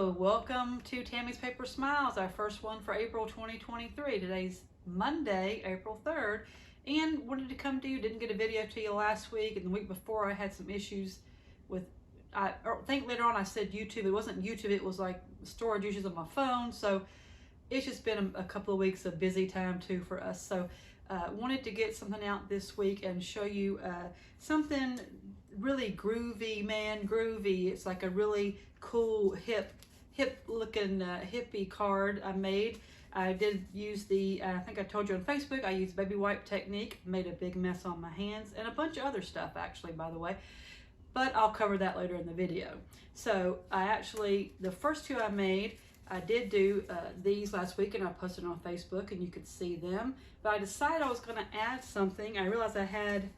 Hello, welcome to Tammy's Paper Smiles, our first one for April 2023. Today's Monday, April 3rd, and wanted to come to you. Didn't get a video to you last week, and the week before I had some issues with, I think later on I said YouTube. It wasn't YouTube, it was like storage issues on my phone, so it's just been a couple of weeks of busy time too for us. So wanted to get something out this week and show you something really groovy, man, groovy. It's like a really cool hip looking hippie card I made. I did use the, I think I told you on Facebook, I used baby wipe technique, made a big mess on my hands, and a bunch of other stuff actually, by the way, but I'll cover that later in the video. So I actually, the first two I made, I did do these last week and I posted on Facebook and you could see them, but I decided I was going to add something. I realized I had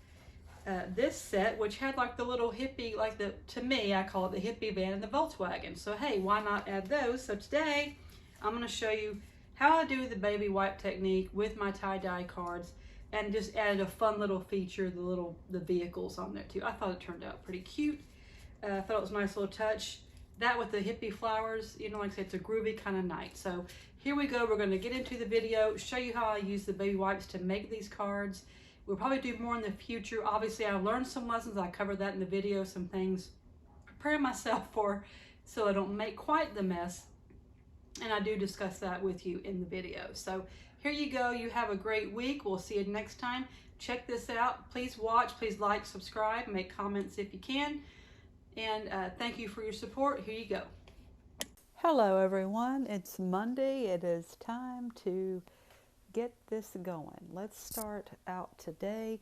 this set, which had like the little hippie, like the, to me, I call it the hippie van and the Volkswagen. So hey, why not add those? So today I'm going to show you how I do the baby wipe technique with my tie-dye cards, and just added a fun little feature, the vehicles on there too. I thought it turned out pretty cute. I thought it was a nice little touch. That with the hippie flowers, you know, like I said, it's a groovy kind of night. So here we go. We're going to get into the video, show you how I use the baby wipes to make these cards. We'll probably do more in the future. Obviously, I learned some lessons. I covered that in the video, some things preparing myself for so I don't make quite the mess. And I do discuss that with you in the video. So here you go. You have a great week. We'll see you next time. Check this out. Please watch. Please like, subscribe, make comments if you can. And thank you for your support. Here you go. Hello everyone, it's Monday. It is time to get this going. Let's start out today.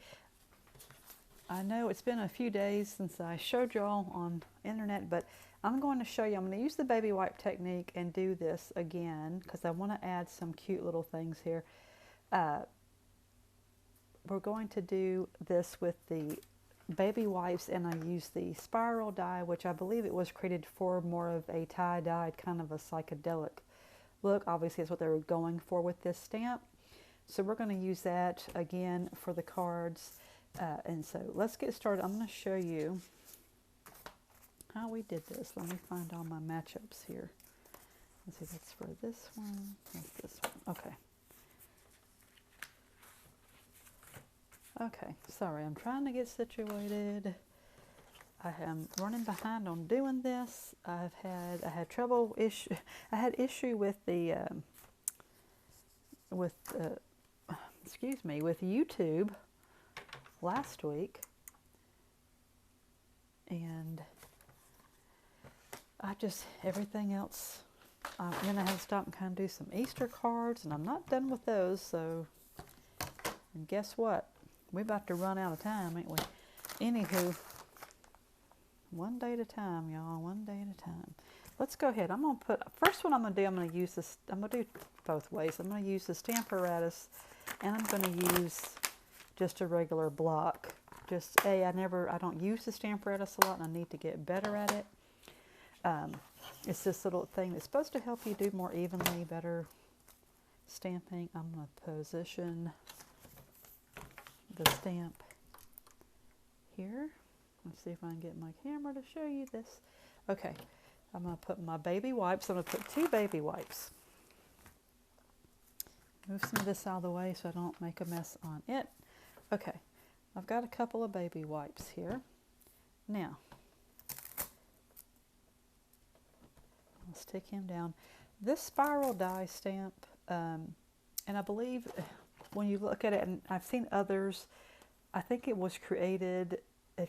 I know it's been a few days since I showed y'all on internet, but I'm going to show you. I'm going to use the baby wipe technique and do this again because I want to add some cute little things here. We're going to do this with the baby wipes, and I use the spiral dye, which I believe it was created for more of a tie-dyed kind of a psychedelic look. Obviously that's what they were going for with this stamp, so we're going to use that again for the cards. And so let's get started. I'm going to show you how we did this. Let me find all my matchups here. Let's see, that's for this one, that's this one. Okay, sorry, I'm trying to get situated. I am running behind on doing this. I had issue with the with YouTube last week, and everything else. I'm gonna have to stop and kind of do some Easter cards, and I'm not done with those. So, and guess what? We're about to run out of time, ain't we? Anywho, one day at a time, y'all, one day at a time. Let's go ahead. I'm going to put, first one I'm going to do, I'm going to use this, I'm going to do both ways. I'm going to use the Stamparatus, and I'm going to use just a regular block. I don't use the Stamparatus a lot, and I need to get better at it. It's this little thing that's supposed to help you do more evenly, better stamping. I'm going to position the stamp here. Let's see if I can get my camera to show you this. Okay, I'm going to put my baby wipes. I'm going to put two baby wipes. Move some of this out of the way so I don't make a mess on it. Okay, I've got a couple of baby wipes here. Now, I'll stick him down. This spiral die stamp, and I believe when you look at it, and I've seen others, I think it was created, I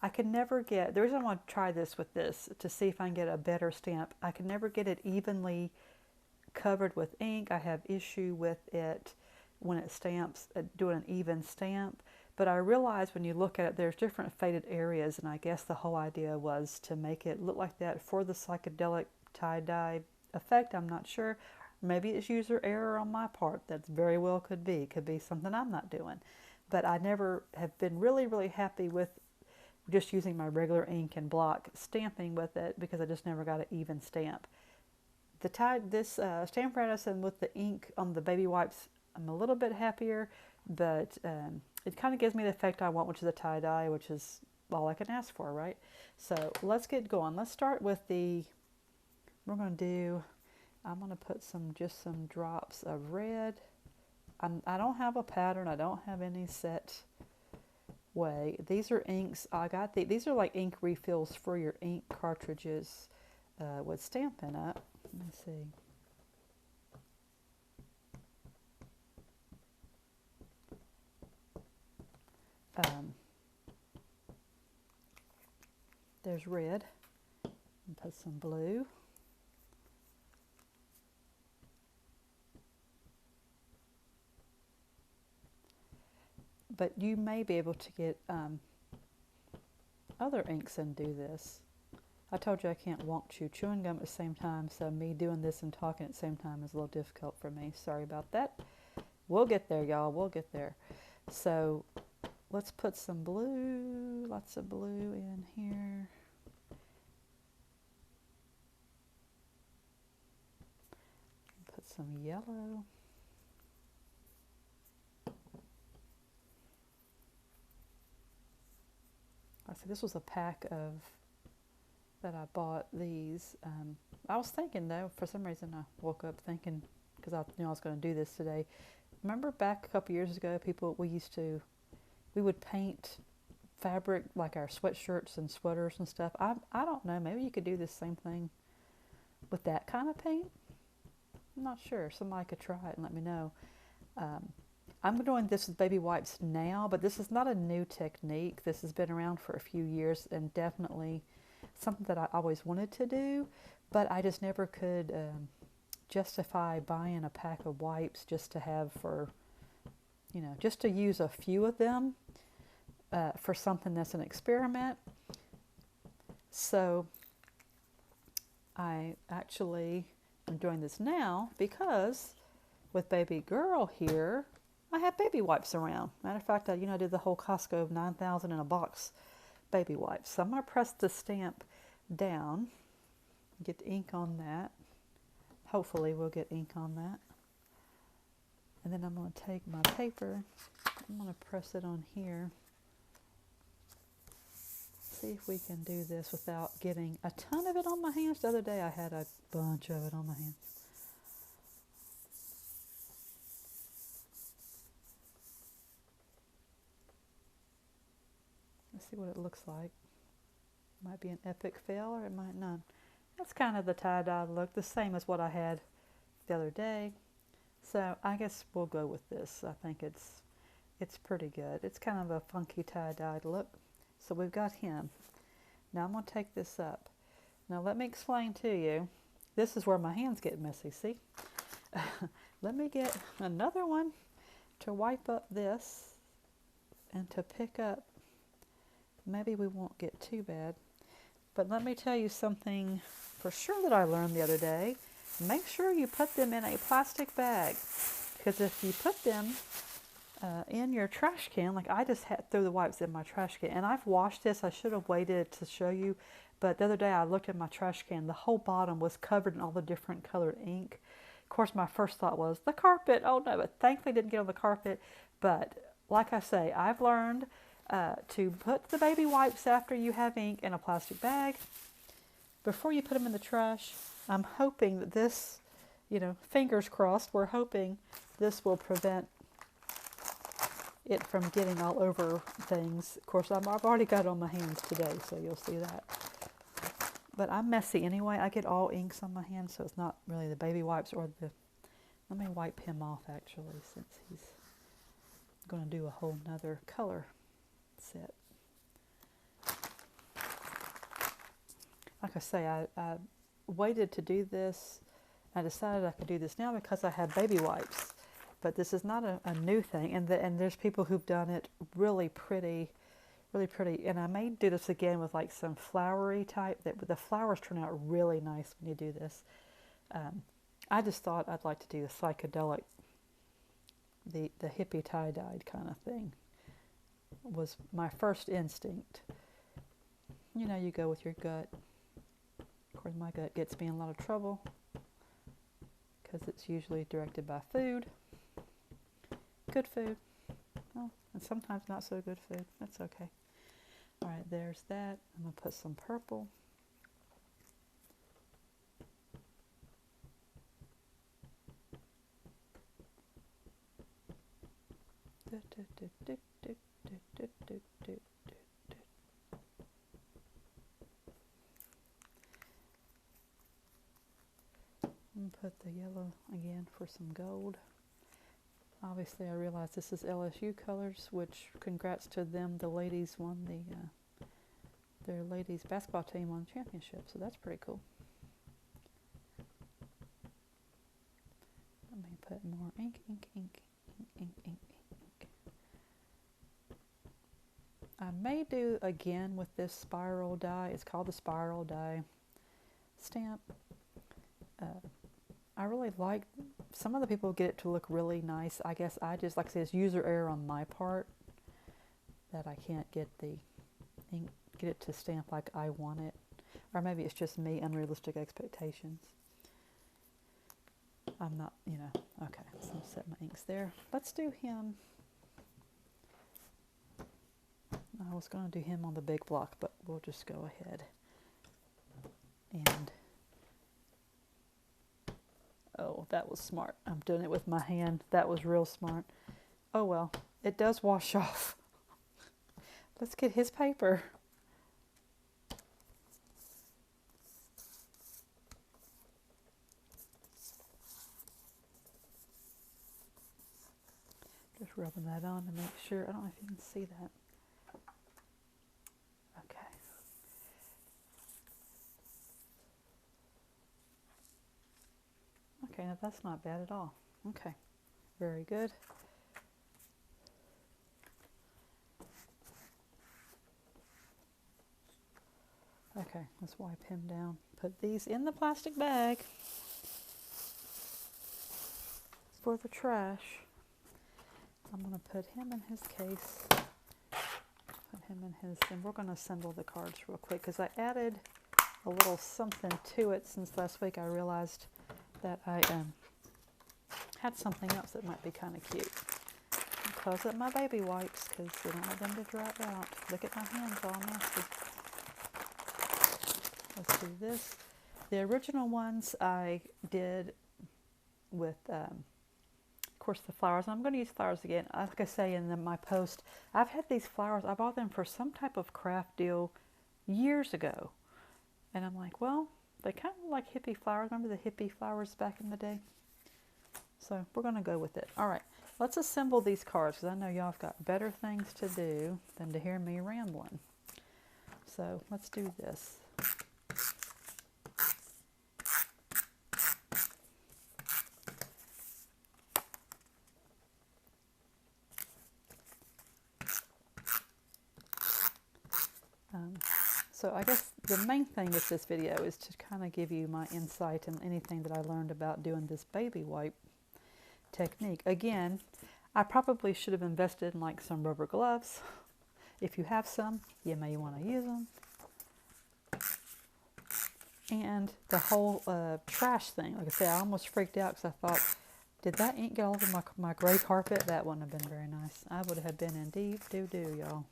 can never get, the reason I want to try this with this, to see if I can get a better stamp, I can never get it evenly covered with ink. I have issue with it when it stamps, doing an even stamp. But I realize when you look at it, there's different faded areas, and I guess the whole idea was to make it look like that for the psychedelic tie-dye effect. I'm not sure. Maybe it's user error on my part. That very well could be. Could be something I'm not doing. But I never have been really, really happy with just using my regular ink and block stamping with it, because I just never got an even stamp. This Stamparatus and with the ink on the baby wipes, I'm a little bit happier, but it kind of gives me the effect I want, which is a tie-dye, which is all I can ask for, right? So let's get going. Let's start with the we're going to do, I'm going to put just some drops of red. I don't have a pattern. I don't have any set way. These are inks. I got these are like ink refills for your ink cartridges with Stampin' Up. Let me see. There's red. And put some blue. But you may be able to get other inks and do this. I told you I can't walk chew chewing gum at the same time, so me doing this and talking at the same time is a little difficult for me. Sorry about that. We'll get there, y'all. We'll get there. So let's put some blue, lots of blue in here. Put some yellow. So this was a pack of that I bought these. I was thinking though, for some reason I woke up thinking, because I knew I was going to do this today. Remember back a couple years ago, we would paint fabric like our sweatshirts and sweaters and stuff. I don't know, maybe you could do the same thing with that kind of paint. I'm not sure. Somebody could try it and let me know. I'm doing this with baby wipes now, but this is not a new technique. This has been around for a few years and definitely something that I always wanted to do, but I just never could justify buying a pack of wipes just to have for, just to use a few of them for something that's an experiment. So I actually am doing this now because with baby girl here, I have baby wipes around. Matter of fact, I did the whole Costco of 9,000 in a box baby wipes. So I'm going to press the stamp down, get the ink on that. Hopefully we'll get ink on that. And then I'm going to take my paper, I'm going to press it on here. See if we can do this without getting a ton of it on my hands. The other day I had a bunch of it on my hands. Let's see what it looks like. Might be an epic fail or it might not. That's kind of the tie-dye look, the same as what I had the other day. So I guess we'll go with this. I think it's pretty good. It's kind of a funky tie-dyed look. So we've got him. Now I'm going to take this up. Now let me explain to you. This is where my hands get messy, see? Let me get another one to wipe up this and to pick up. Maybe we won't get too bad. But let me tell you something for sure that I learned the other day. Make sure you put them in a plastic bag. Because if you put them in your trash can, like I just threw the wipes in my trash can. And I've washed this. I should have waited to show you. But the other day I looked at my trash can. The whole bottom was covered in all the different colored ink. Of course, my first thought was, the carpet. Oh no, but thankfully it didn't get on the carpet. But like I say, I've learned to put the baby wipes after you have ink in a plastic bag before you put them in the trash. I'm hoping that this, fingers crossed, we're hoping this will prevent it from getting all over things. Of course, I've already got it on my hands today, so you'll see that. But I'm messy anyway. I get all inks on my hands, so it's not really the baby wipes or the... Let me wipe him off, actually, since he's going to do a whole nother color set. Like I say, I waited to do this. I decided I could do this now because I have baby wipes. But this is not a new thing. And there's people who've done it really pretty. And I may do this again with like some flowery type. The flowers turn out really nice when you do this. I just thought I'd like to do the psychedelic, the hippie tie-dyed kind of thing. Was my first instinct. You go with your gut. Of course, my gut gets me in a lot of trouble because it's usually directed by food. Good food. Oh, and sometimes not so good food. That's okay. All right, there's that. I'm going to put some purple. And put the yellow again for some gold. Obviously, I realize this is LSU colors, which congrats to them. The ladies won their ladies basketball team won the championship, so that's pretty cool. Let me put more ink. I may do again with this spiral die. It's called the spiral die stamp. I really like, some of the people get it to look really nice. I guess I just, like I said, it's user error on my part that I can't get the ink, get it to stamp like I want it. Or maybe it's just me, unrealistic expectations. I'm not, okay, so I'll set my inks there. Let's do him. I was going to do him on the big block, but we'll just go ahead and, oh, that was smart. I'm doing it with my hand. That was real smart. Oh well, it does wash off. Let's get his paper. Just rubbing that on to make sure. I don't know if you can see that. Okay. Okay, now that's not bad at all. Okay, very good. Okay, let's wipe him down. Put these in the plastic bag for the trash. I'm going to put him in his case. Put him in his, and we're going to assemble the cards real quick because I added a little something to it since last week. I realized that I had something else that might be kind of cute. Close up my baby wipes because we don't want them to dry out. Look at my hands all nasty. Let's do this. The original ones I did with, of course, the flowers. And I'm going to use flowers again. Like I say in my post, I've had these flowers. I bought them for some type of craft deal years ago. And I'm like, well, they kind of look like hippie flowers. Remember the hippie flowers back in the day? So we're going to go with it. All right, let's assemble these cards because I know y'all have got better things to do than to hear me rambling. So let's do this. So I guess the main thing with this video is to kind of give you my insight and anything that I learned about doing this baby wipe technique. Again, I probably should have invested in like some rubber gloves. If you have some, you may want to use them. And the whole trash thing, like I said, I almost freaked out because I thought, did that ink get all over my gray carpet? That wouldn't have been very nice. I would have been in deep doo-doo, y'all.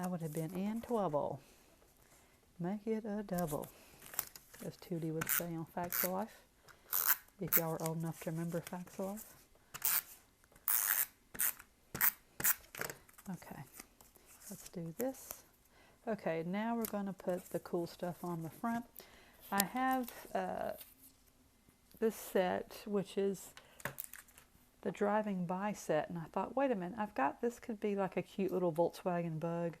I would have been in trouble. Make it a double, as Tootie would say on Facts of Life, if y'all are old enough to remember Facts of Life. Okay, let's do this. Okay, now we're going to put the cool stuff on the front. I have this set, which is the driving by set, and I thought, wait a minute, I've got, this could be like a cute little Volkswagen Bug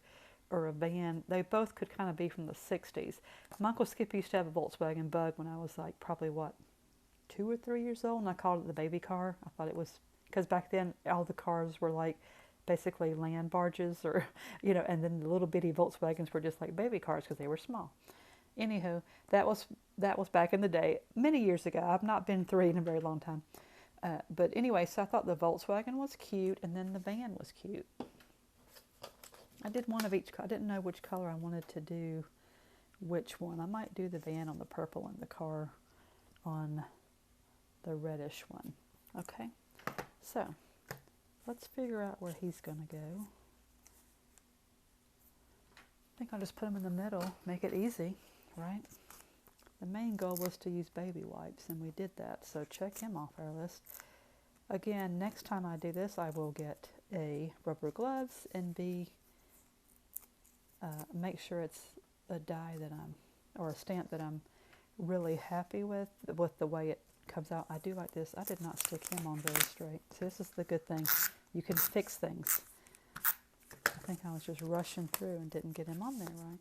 or a van. They both could kind of be from the 60s. My Uncle Skip used to have a Volkswagen Bug when I was like probably, what, 2 or 3 years old, and I called it the baby car. I thought it was, because back then all the cars were like basically land barges or, and then the little bitty Volkswagens were just like baby cars because they were small. Anywho, that was back in the day, many years ago. I've not been 3 in a very long time. But anyway, so I thought the Volkswagen was cute, and then the van was cute. I did one of each. I didn't know which color I wanted to do which one. I might do the van on the purple and the car on the reddish one. Okay, so let's figure out where he's going to go. I think I'll just put him in the middle, make it easy, right? The main goal was to use baby wipes, and we did that, so check him off our list. Again, next time I do this, I will get A, rubber gloves, and B, make sure it's a die that or a stamp that I'm really happy with the way it comes out. I do like this. I did not stick him on very straight. So this is the good thing. You can fix things. I think I was just rushing through and didn't get him on there right.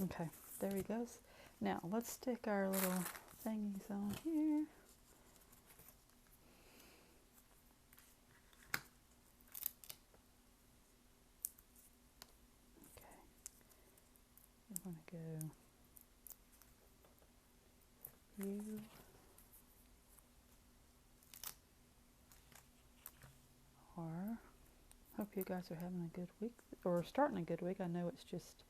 Okay, there he goes. Now let's stick our little thingies on here. Okay, we're going to go you, or hope you guys are having a good week, or starting a good week. I know it's just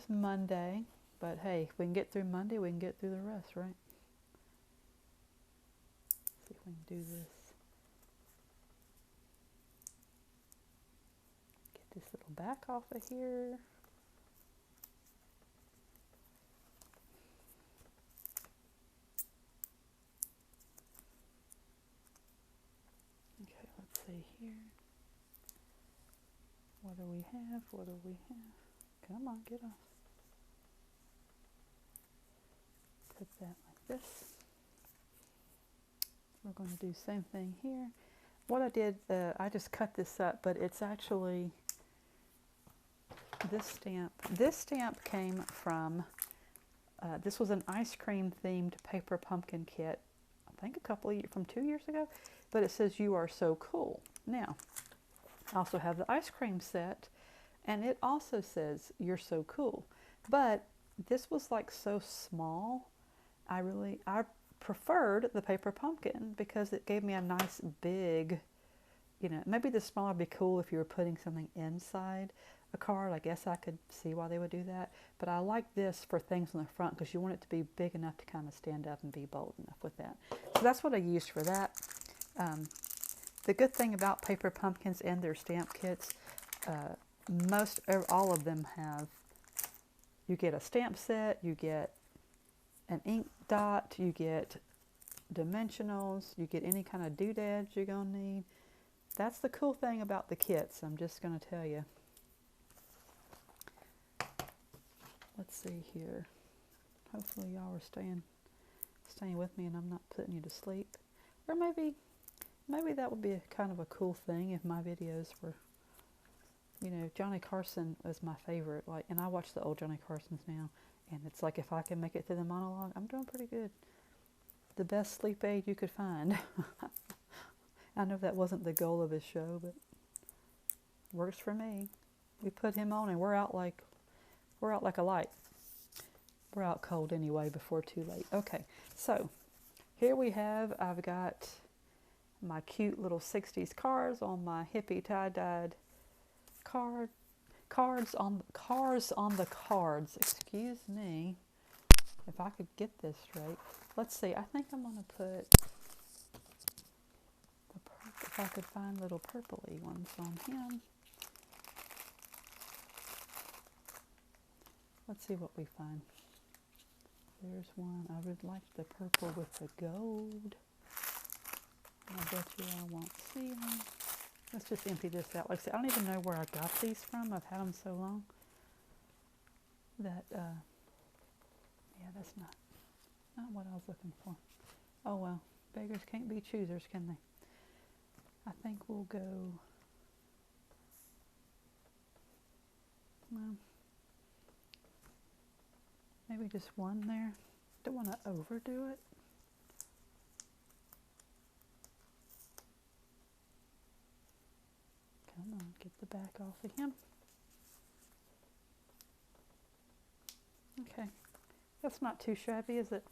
Monday, but hey, if we can get through Monday, we can get through the rest, right? See if we can do this. Get this little back off of here. Okay, let's see here. What do we have? What do we have? Come on, get off. Put that like this. We're going to do the same thing here. What I did, I just cut this up, but it's actually this stamp. This stamp came from, this was an ice cream themed paper pumpkin kit, I think from 2 years ago, but it says "You are so cool." Now, I also have the ice cream set, and it also says "You're so cool," but this was like so small. I preferred the paper pumpkin because it gave me a nice big, maybe the smaller would be cool if you were putting something inside a card. I guess I could see why they would do that. But I like this for things on the front because you want it to be big enough to kind of stand up and be bold enough with that. So that's what I used for that. The good thing about paper pumpkins and their stamp kits, all of them have, you get a stamp set, you get an ink dot, you get dimensionals, you get any kind of doodads you're going to need. That's the cool thing about the kits, I'm just going to tell you. Let's see here. Hopefully y'all are staying with me and I'm not putting you to sleep. Or maybe that would be kind of a cool thing if my videos were, Johnny Carson is my favorite. And I watch the old Johnny Carsons now. And it's like if I can make it through the monologue, I'm doing pretty good. The best sleep aid you could find. I know that wasn't the goal of his show, but works for me. We put him on and we're out like a light. We're out cold anyway before too late. Okay, so here we have, I've got my cute little 60s cards on my hippie tie-dyed cars on the cards. Excuse me, if I could get this straight. Let's see, I think I'm going to put, if I could find little purpley ones on him. Let's see what we find. There's one. I would like the purple with the gold. I bet you I won't see them. Let's just empty this out. Like I said, I don't even know where I got these from. I've had them so long that, yeah, that's not what I was looking for. Oh well, beggars can't be choosers, can they? I think we'll go, well, maybe just one there. Don't want to overdo it. Come on, get the back off of him. Okay, that's not too shabby, is it?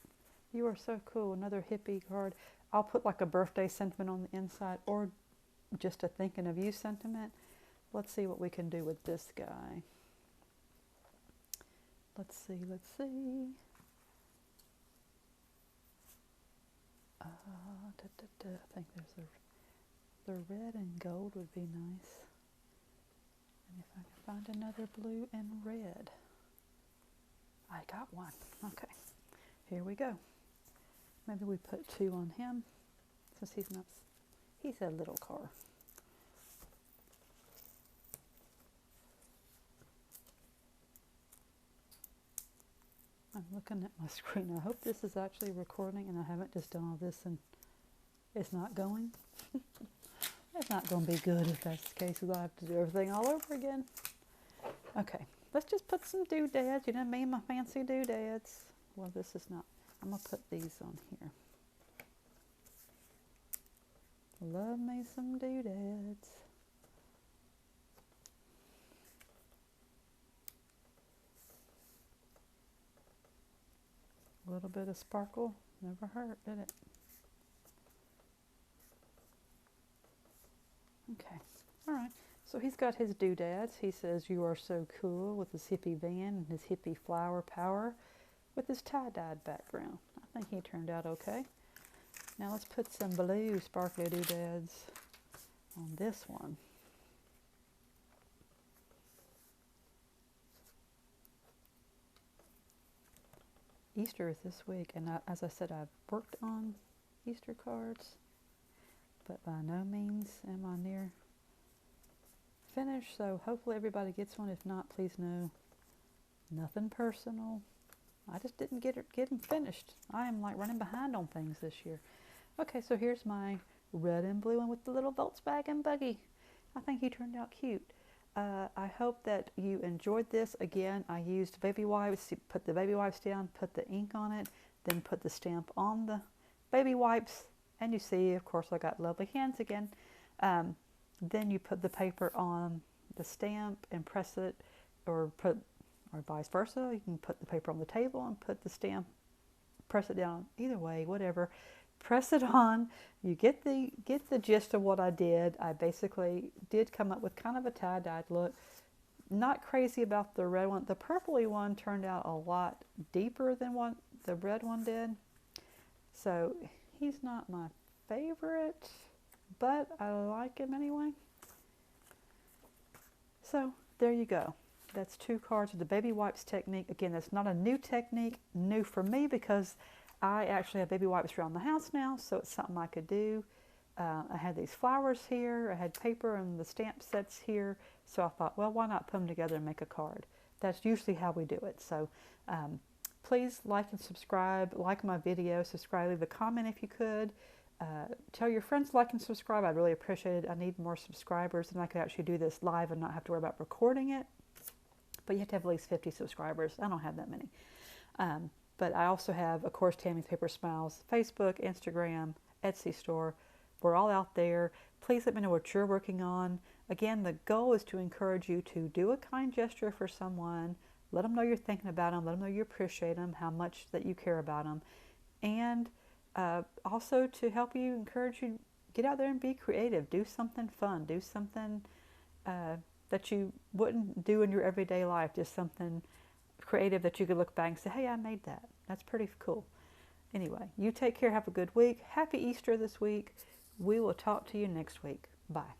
You are so cool. Another hippie card. I'll put like a birthday sentiment on the inside or just a thinking of you sentiment. Let's see what we can do with this guy. Let's see. I think there's the red and gold would be nice. And if I can find another blue and red. I got one. Okay, here we go. Maybe we put two on him. since he's a little car. I'm looking at my screen. I hope this is actually recording and I haven't just done all this and it's not going. It's not going to be good if that's the case, because I'll have to do everything all over again. Okay, let's just put some doodads. You know me and my fancy doodads. Well, this is not. I'm going to put these on here. Love me some doodads. A little bit of sparkle never hurt, did it? Okay, all right. So he's got his doodads. He says, "You are so cool," with his hippie van and his hippie flower power with his tie-dyed background. I think he turned out okay. Now let's put some blue sparkly doodads on this one. Easter is this week, and as I said, I've worked on Easter cards, but by no means am I near finished, so hopefully everybody gets one. If not, please know, nothing personal. I just didn't get them finished. I am like running behind on things this year. Okay, so here's my red and blue one with the little Volkswagen buggy. I think he turned out cute. I hope that you enjoyed this. Again, I used baby wipes to put the baby wipes down, put the ink on it, then put the stamp on the baby wipes. And you see, of course, I got lovely hands again. Then you put the paper on the stamp and press it, or vice versa. You can put the paper on the table and put the stamp, press it down. Either way, whatever. Press it on. You get the gist of what I did. I basically did come up with kind of a tie-dyed look. Not crazy about the red one. The purpley one turned out a lot deeper than what the red one did. So he's not my favorite, but I like him anyway. So there you go. That's 2 cards with the baby wipes technique. Again, that's not a new technique, new for me, because I actually have baby wipes around the house now, so it's something I could do. I had these flowers here, I had paper and the stamp sets here, so I thought, well, why not put them together and make a card? That's usually how we do it. So please like and subscribe, like my video, subscribe, leave a comment if you could. Tell your friends to like and subscribe. I'd really appreciate it. I need more subscribers, and I could actually do this live and not have to worry about recording it. But you have to have at least 50 subscribers. I don't have that many. But I also have, of course, Tammy's Paper Smiles, Facebook, Instagram, Etsy store. We're all out there. Please let me know what you're working on. Again, the goal is to encourage you to do a kind gesture for someone. Let them know you're thinking about them. Let them know you appreciate them, how much that you care about them. And also to help you, encourage you, get out there and be creative. Do something fun. Do something that you wouldn't do in your everyday life. Just something creative that you could look back and say, hey, I made that. That's pretty cool. Anyway, you take care. Have a good week. Happy Easter this week. We will talk to you next week. Bye.